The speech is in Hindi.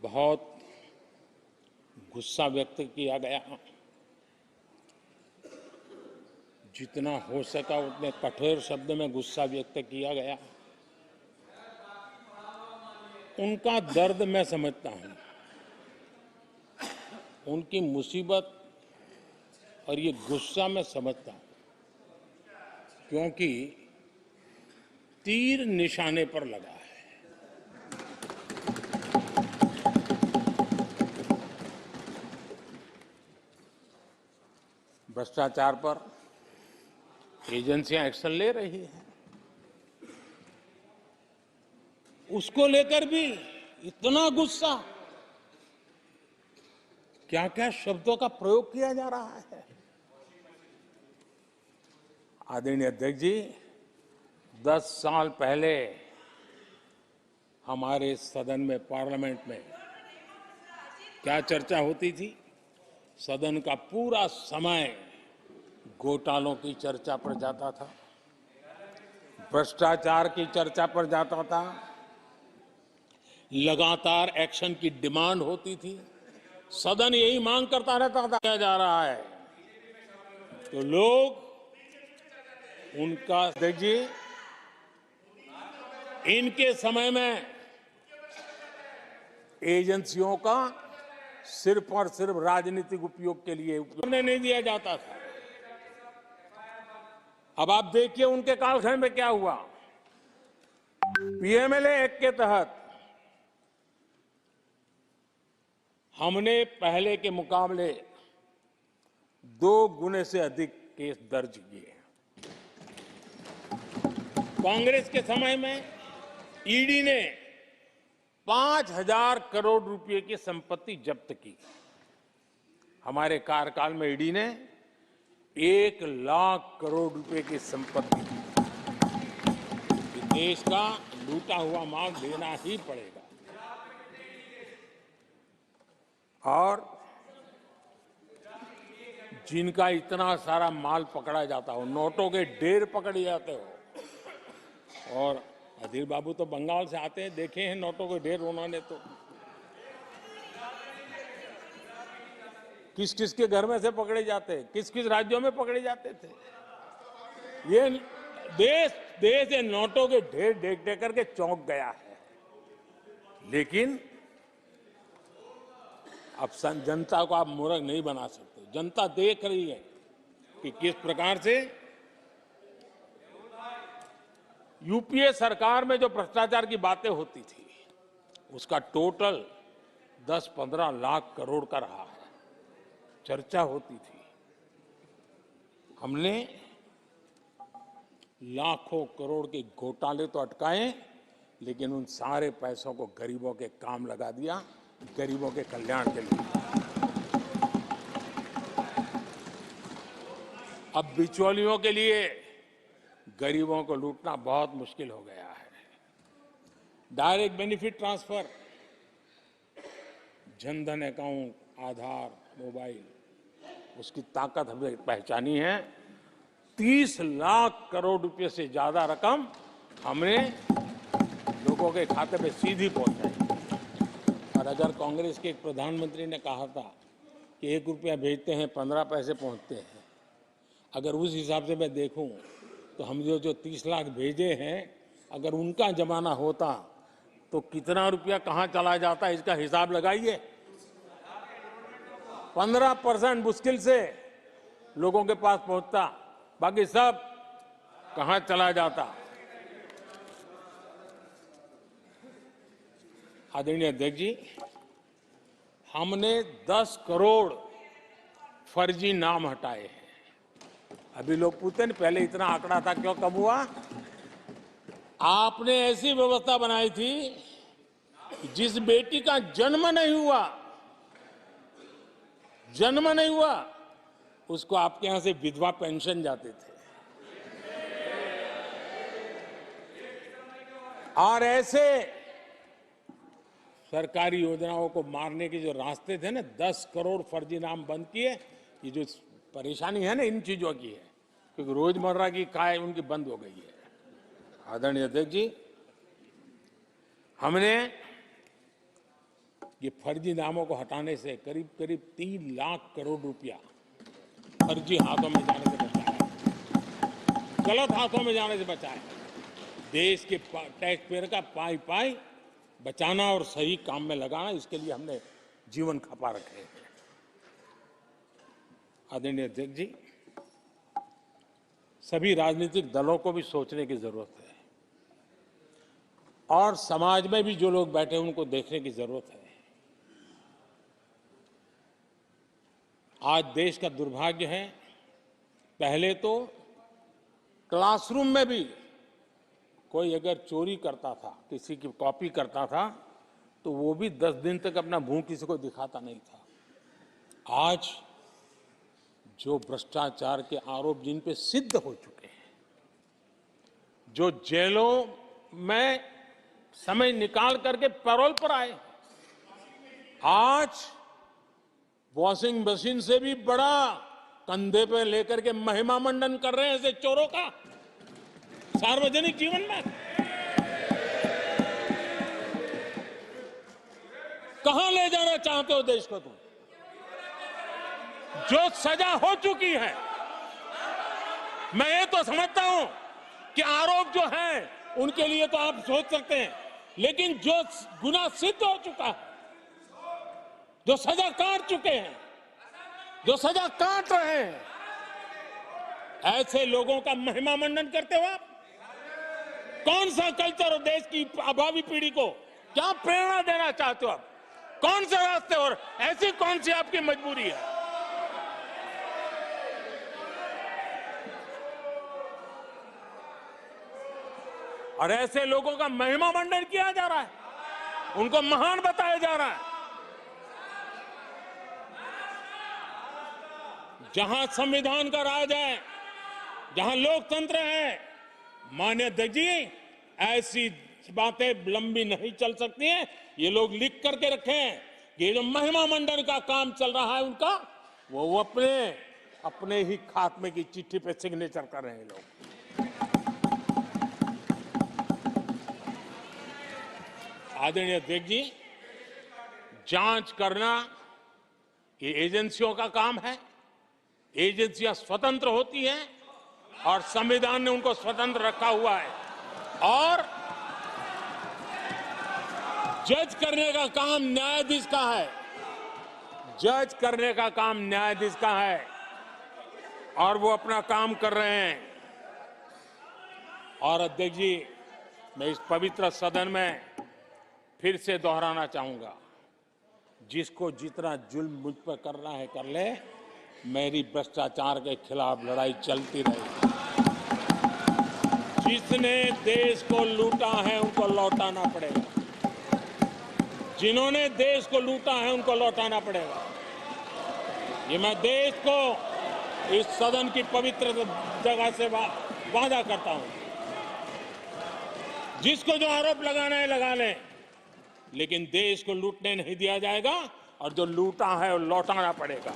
बहुत गुस्सा व्यक्त किया गया। जितना हो सका उतने कठोर शब्द में गुस्सा व्यक्त किया गया। उनका दर्द मैं समझता हूं, उनकी मुसीबत और ये गुस्सा मैं समझता हूं, क्योंकि तीर निशाने पर लगा है। भ्रष्टाचार पर एजेंसियां एक्शन ले रही हैं, उसको लेकर भी इतना गुस्सा, क्या क्या शब्दों का प्रयोग किया जा रहा है। आदरणीय अध्यक्ष जी, 10 साल पहले हमारे सदन में, पार्लियामेंट में क्या चर्चा होती थी? सदन का पूरा समय घोटालों की चर्चा पर जाता था, भ्रष्टाचार की चर्चा पर जाता था, लगातार एक्शन की डिमांड होती थी। सदन यही मांग करता रहता था, क्या जा रहा है, तो लोग उनका, अध्यक्ष जी, इनके समय में एजेंसियों का सिर्फ और सिर्फ राजनीतिक उपयोग के लिए नहीं दिया जाता था। अब आप देखिए उनके कालखंड में क्या हुआ। पीएमएलए एक्ट के तहत हमने पहले के मुकाबले 2 गुने से अधिक केस दर्ज किए। कांग्रेस के समय में ईडी ने 5,000 करोड़ रुपए की संपत्ति जब्त की। हमारे कार्यकाल में ईडी ने 1 लाख करोड़ रुपए की संपत्ति की। देश का लूटा हुआ माल देना ही पड़ेगा। और जिनका इतना सारा माल पकड़ा जाता हो, नोटों के ढेर पकड़े जाते हो, और अधीर बाबू तो बंगाल से आते हैं, देखे हैं नोटों के ढेर उन्होंने, तो किस किस के घर में से पकड़े जाते, किस किस राज्यों में पकड़े जाते थे। ये देश ये नोटों के ढेर देख देख करके चौंक गया है। लेकिन अब जनता को आप मूर्ख नहीं बना सकते। जनता देख रही है कि किस प्रकार से यूपीए सरकार में जो भ्रष्टाचार की बातें होती थी, उसका टोटल 10-15 लाख करोड़ का रहा है, चर्चा होती थी। हमने लाखों करोड़ के घोटाले तो अटकाए, लेकिन उन सारे पैसों को गरीबों के काम लगा दिया, गरीबों के कल्याण के लिए। अब बिचौलियों के लिए गरीबों को लूटना बहुत मुश्किल हो गया है। Direct benefit transfer, Jan Dhan account, Aadhaar, mobile, उसकी ताकत हमने पहचानी है। 30 लाख करोड़ रुपए से ज्यादा रकम हमने लोगों के खाते में सीधी पहुंचाई। और अगर कांग्रेस के एक प्रधानमंत्री ने कहा था कि 1 रुपया भेजते हैं 15 पैसे पहुंचते हैं, अगर उस हिसाब से मैं देखूं तो हम जो 30 लाख भेजे हैं, अगर उनका जमाना होता तो कितना रुपया कहां चला जाता, इसका हिसाब लगाइए। 15% मुश्किल से लोगों के पास पहुंचता, बाकी सब कहां चला जाता। आदरणीय अध्यक्ष जी, हमने 10 करोड़ फर्जी नाम हटाए हैं। अभी लोग पूछते हैं पहले इतना आंकड़ा था, क्यों, कब हुआ? आपने ऐसी व्यवस्था बनाई थी, जिस बेटी का जन्म नहीं हुआ, उसको आपके यहां से विधवा पेंशन जाते थे। और ऐसे सरकारी योजनाओं को मारने के जो रास्ते थे ना, 10 करोड़ फर्जी नाम बंद किए। ये जो परेशानी है ना इन चीजों की है, क्योंकि रोजमर्रा की काय उनकी बंद हो गई है। आदरणीय अध्यक्ष जी, हमने ये फर्जी नामों को हटाने से करीब करीब 3 लाख करोड़ रुपया फर्जी हाथों में जाने से बचा है, गलत हाथों में जाने से बचा है। देश के टैक्स पेयर का पाई पाई बचाना और सही काम में लगाना, इसके लिए हमने जीवन खपा रखे हैं। आदरणीय अध्यक्ष जी, सभी राजनीतिक दलों को भी सोचने की जरूरत है और समाज में भी जो लोग बैठे हैं उनको देखने की जरूरत है। आज देश का दुर्भाग्य है, पहले तो क्लासरूम में भी कोई अगर चोरी करता था, किसी की कॉपी करता था, तो वो भी 10 दिन तक अपना मुंह किसी को दिखाता नहीं था। आज जो भ्रष्टाचार के आरोप जिन पे सिद्ध हो चुके हैं, जो जेलों में समय निकाल करके पैरोल पर आए, आज वॉशिंग मशीन से भी बड़ा कंधे पे लेकर के महिमा मंडन कर रहे हैं ऐसे चोरों का सार्वजनिक जीवन में। कहां ले जाना चाहते हो देश को तुम? जो सजा हो चुकी है, मैं ये तो समझता हूं कि आरोप जो है उनके लिए तो आप सोच सकते हैं, लेकिन जो गुनाह सिद्ध हो चुका है, जो सजा काट चुके हैं, जो सजा काट रहे हैं, ऐसे लोगों का महिमा मंडन करते हो आप? कौन सा कल्चर और देश की अभावी पीढ़ी को क्या प्रेरणा देना चाहते हो आप? कौन से रास्ते और ऐसी कौन सी आपकी मजबूरी है? और ऐसे लोगों का महिमा मंडन किया जा रहा है, उनको महान बताया जा रहा है। जहां संविधान का राज है, जहां लोकतंत्र है, माननीय अध्यक्ष जी, ऐसी बातें लंबी नहीं चल सकती हैं। ये लोग लिख करके रखें कि ये जो महिमा मंडन का काम चल रहा है उनका, वो अपने ही खात्मे की चिट्ठी पे सिग्नेचर कर रहे हैं लोग। आदरणीय अध्यक्ष जी, जांच करना ये एजेंसियों का काम है। एजेंसियां स्वतंत्र होती हैं और संविधान ने उनको स्वतंत्र रखा हुआ है, और जज करने का काम न्यायाधीश का है। जज करने का काम न्यायाधीश का है और वो अपना काम कर रहे हैं। और अध्यक्ष जी, मैं इस पवित्र सदन में फिर से दोहराना चाहूंगा, जिसको जितना जुल्म मुझ पर करना है कर ले, मेरी भ्रष्टाचार के खिलाफ लड़ाई चलती रहेगी। जिसने देश को लूटा है उनको लौटाना पड़ेगा, जिन्होंने देश को लूटा है उनको लौटाना पड़ेगा। ये मैं देश को इस सदन की पवित्र जगह से वादा करता हूं। जिसको जो आरोप लगाना है लगा लें, लेकिन देश को लूटने नहीं दिया जाएगा और जो लूटा है वो लौटाना पड़ेगा।